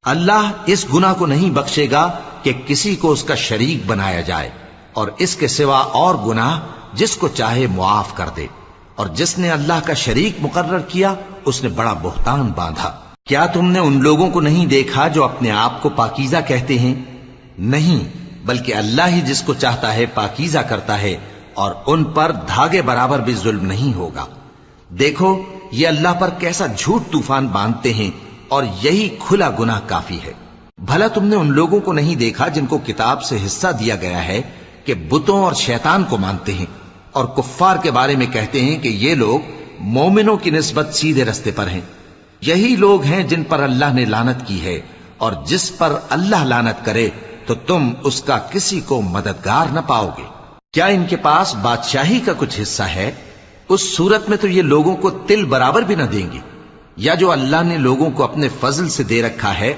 اللہ اس گناہ کو نہیں بخشے گا کہ کسی کو اس کا شریک بنایا جائے، اور اس کے سوا اور گناہ جس کو چاہے معاف کر دے، اور جس نے اللہ کا شریک مقرر کیا اس نے بڑا بہتان باندھا۔ کیا تم نے ان لوگوں کو نہیں دیکھا جو اپنے آپ کو پاکیزہ کہتے ہیں؟ نہیں، بلکہ اللہ ہی جس کو چاہتا ہے پاکیزہ کرتا ہے، اور ان پر دھاگے برابر بھی ظلم نہیں ہوگا۔ دیکھو یہ اللہ پر کیسا جھوٹ طوفان باندھتے ہیں، اور یہی کھلا گناہ کافی ہے۔ بھلا تم نے ان لوگوں کو نہیں دیکھا جن کو کتاب سے حصہ دیا گیا ہے کہ بتوں اور شیطان کو مانتے ہیں، اور کفار کے بارے میں کہتے ہیں کہ یہ لوگ مومنوں کی نسبت سیدھے رستے پر ہیں؟ یہی لوگ ہیں جن پر اللہ نے لعنت کی ہے، اور جس پر اللہ لعنت کرے تو تم اس کا کسی کو مددگار نہ پاؤ گے۔ کیا ان کے پاس بادشاہی کا کچھ حصہ ہے؟ اس صورت میں تو یہ لوگوں کو تل برابر بھی نہ دیں گے۔ یا جو اللہ نے لوگوں کو اپنے فضل سے دے رکھا ہے